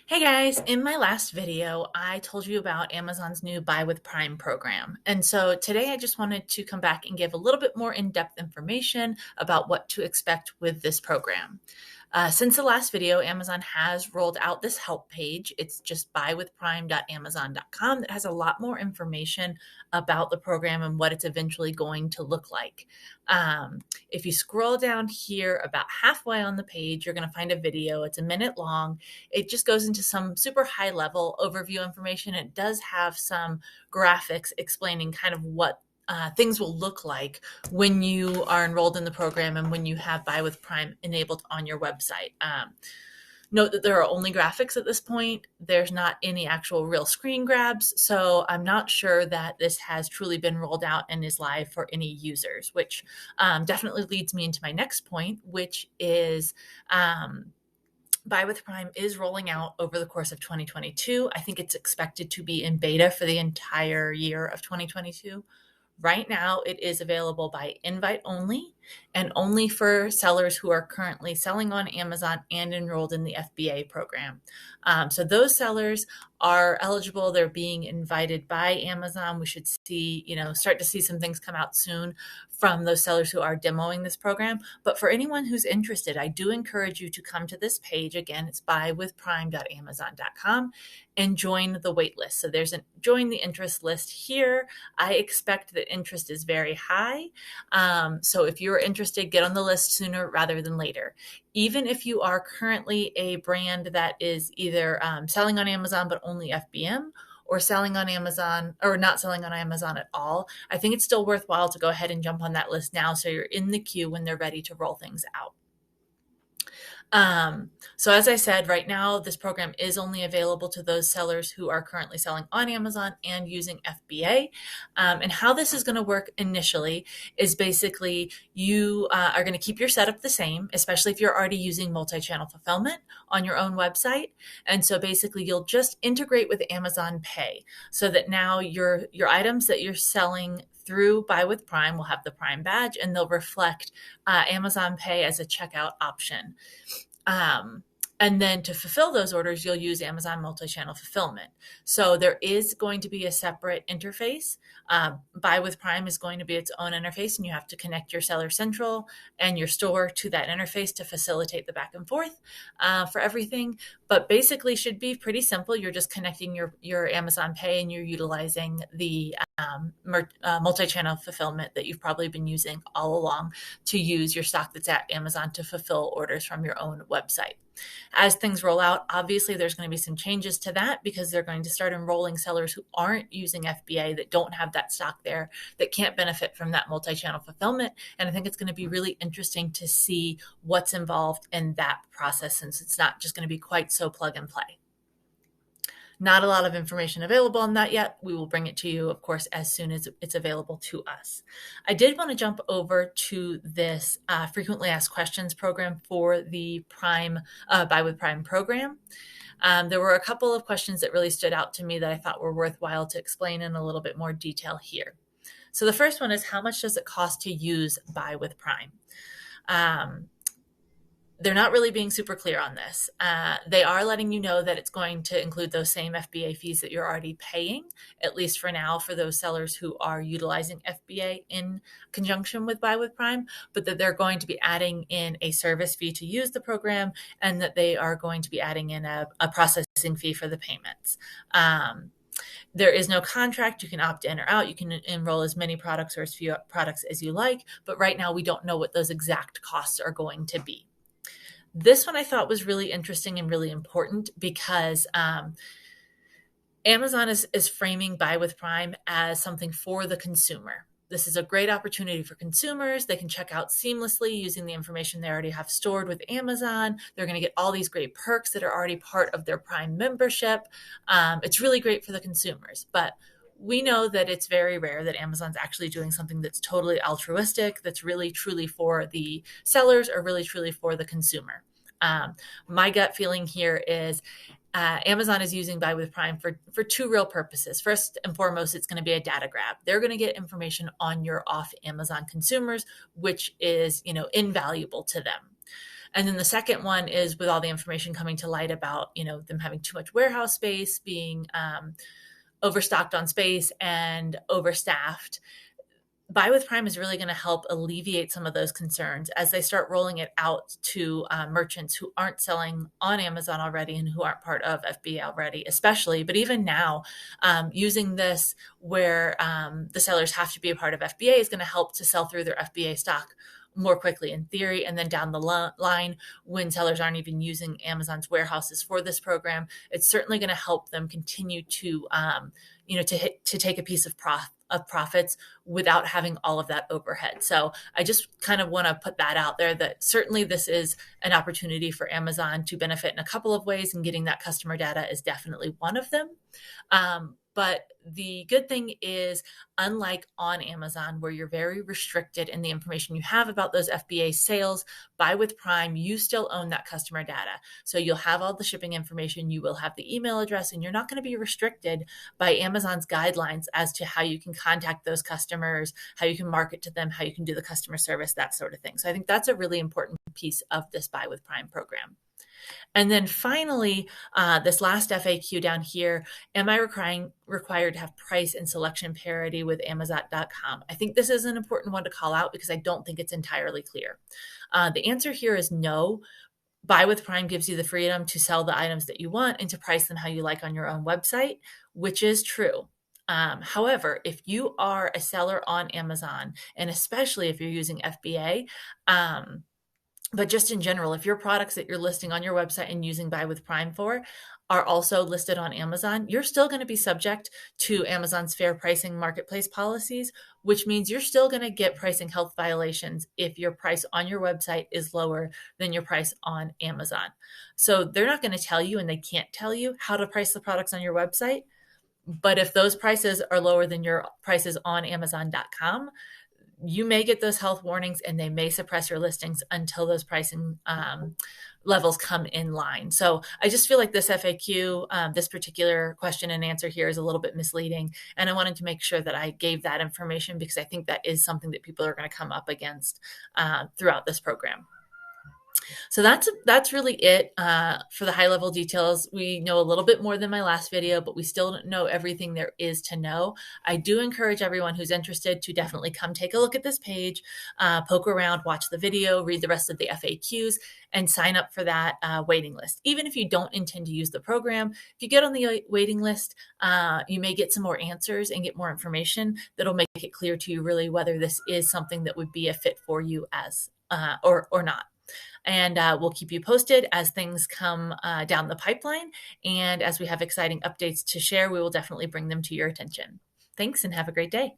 Hey guys, in my last video, I told you about Amazon's new Buy with Prime program. And so today I just wanted to come back and give a little bit more in-depth information about what to expect with this program. Since the last video, Amazon has rolled out this help page. It's just buywithprime.amazon.com that has a lot more information about the program and what it's eventually going to look like. If you scroll down here about halfway on the page, you're going to find a video. It's a minute long. It just goes into some super high level overview information. It does have some graphics explaining kind of what things will look like when you are enrolled in the program and when you have Buy with Prime enabled on your website. Note that there are only graphics at this point. There's not any actual real screen grabs, so I'm not sure that this has truly been rolled out and is live for any users, which definitely leads me into my next point, which is Buy with Prime is rolling out over the course of 2022. I think it's expected to be in beta for the entire year of 2022. Right now, it is available by invite only and only for sellers who are currently selling on Amazon and enrolled in the FBA program. So those sellers are eligible. They're being invited by Amazon. We should see, start to see some things come out soon from those sellers who are demoing this program. But for anyone who's interested, I do encourage you to come to this page. Again, it's buywithprime.amazon.com and join the wait list. So there's a join the interest list here. I expect that interest is very high. So if you're interested, get on the list sooner rather than later. Even if you are currently a brand that is either selling on Amazon but only FBM, or selling on Amazon or not selling on Amazon at all, I think it's still worthwhile to go ahead and jump on that list now so you're in the queue when they're ready to roll things out. So as I said, right now, this program is only available to those sellers who are currently selling on Amazon and using FBA. And how this is going to work initially is basically you are going to keep your setup the same, especially if you're already using multi-channel fulfillment on your own website. And so basically you'll just integrate with Amazon Pay so that now your items that you're selling through Buy with Prime will have the Prime badge and they'll reflect Amazon Pay as a checkout option. And then to fulfill those orders, you'll use Amazon multi-channel fulfillment. So there is going to be a separate interface. Buy with Prime is going to be its own interface, and you have to connect your Seller Central and your store to that interface to facilitate the back and forth for everything. But basically should be pretty simple. You're just connecting your Amazon Pay and you're utilizing the multi-channel fulfillment that you've probably been using all along to use your stock that's at Amazon to fulfill orders from your own website. As things roll out, obviously there's going to be some changes to that because they're going to start enrolling sellers who aren't using FBA, that don't have that stock there, that can't benefit from that multi-channel fulfillment. And I think it's going to be really interesting to see what's involved in that process, since it's not just going to be quite so plug and play. Not a lot of information available on that yet. We will bring it to you, of course, as soon as it's available to us. I did want to jump over to this frequently asked questions program for the Prime Buy with Prime program. There were a couple of questions that really stood out to me that I thought were worthwhile to explain in a little bit more detail here. So the first one is, how much does it cost to use Buy with Prime? They're not really being super clear on this. They are letting you know that it's going to include those same FBA fees that you're already paying, at least for now, for those sellers who are utilizing FBA in conjunction with Buy with Prime, but that they're going to be adding in a service fee to use the program, and that they are going to be adding in a processing fee for the payments. There is no contract. You can opt in or out. You can enroll as many products or as few products as you like, but right now we don't know what those exact costs are going to be. This one I thought was really interesting and really important because Amazon is framing Buy with Prime as something for the consumer. This is a great opportunity for consumers. They can check out seamlessly using the information they already have stored with Amazon. They're going to get all these great perks that are already part of their Prime membership. It's really great for the consumers, but we know that it's very rare that Amazon's actually doing something that's totally altruistic, that's really truly for the sellers or really truly for the consumer. My gut feeling here is Amazon is using Buy with Prime for two real purposes. First and foremost, it's going to be a data grab. They're going to get information on your off Amazon consumers, which is, invaluable to them. And then the second one is with all the information coming to light about, them having too much warehouse space, being overstocked on space and overstaffed. Buy with Prime is really going to help alleviate some of those concerns as they start rolling it out to merchants who aren't selling on Amazon already and who aren't part of FBA already, especially. But even now, using this where the sellers have to be a part of FBA is going to help to sell through their FBA stock more quickly in theory. And then down the line, when sellers aren't even using Amazon's warehouses for this program, it's certainly going to help them continue to, to take a piece of profits without having all of that overhead. So I just kind of want to put that out there that certainly this is an opportunity for Amazon to benefit in a couple of ways, and getting that customer data is definitely one of them. But the good thing is, unlike on Amazon, where you're very restricted in the information you have about those FBA sales, Buy with Prime, you still own that customer data. So you'll have all the shipping information, you will have the email address, and you're not going to be restricted by Amazon's guidelines as to how you can contact those customers, how you can market to them, how you can do the customer service, that sort of thing. So I think that's a really important piece of this Buy with Prime program. And then finally, this last FAQ down here, am I required to have price and selection parity with Amazon.com? I think this is an important one to call out because I don't think it's entirely clear. The answer here is no. Buy with Prime gives you the freedom to sell the items that you want and to price them how you like on your own website, which is true. However, if you are a seller on Amazon, and especially if you're using FBA, but just in general, if your products that you're listing on your website and using Buy with Prime for are also listed on Amazon, you're still going to be subject to Amazon's fair pricing marketplace policies, which means you're still going to get pricing health violations if your price on your website is lower than your price on Amazon. So they're not going to tell you, and they can't tell you how to price the products on your website. But if those prices are lower than your prices on Amazon.com, you may get those health warnings, and they may suppress your listings until those pricing levels come in line. So I just feel like this FAQ, this particular question and answer here, is a little bit misleading. And I wanted to make sure that I gave that information because I think that is something that people are going to come up against throughout this program. So that's really it for the high level details. We know a little bit more than my last video, but we still don't know everything there is to know. I do encourage everyone who's interested to definitely come take a look at this page, poke around, watch the video, read the rest of the FAQs, and sign up for that waiting list. Even if you don't intend to use the program, if you get on the waiting list, you may get some more answers and get more information that'll make it clear to you really whether this is something that would be a fit for you as or not. And we'll keep you posted as things come down the pipeline. And as we have exciting updates to share, we will definitely bring them to your attention. Thanks and have a great day.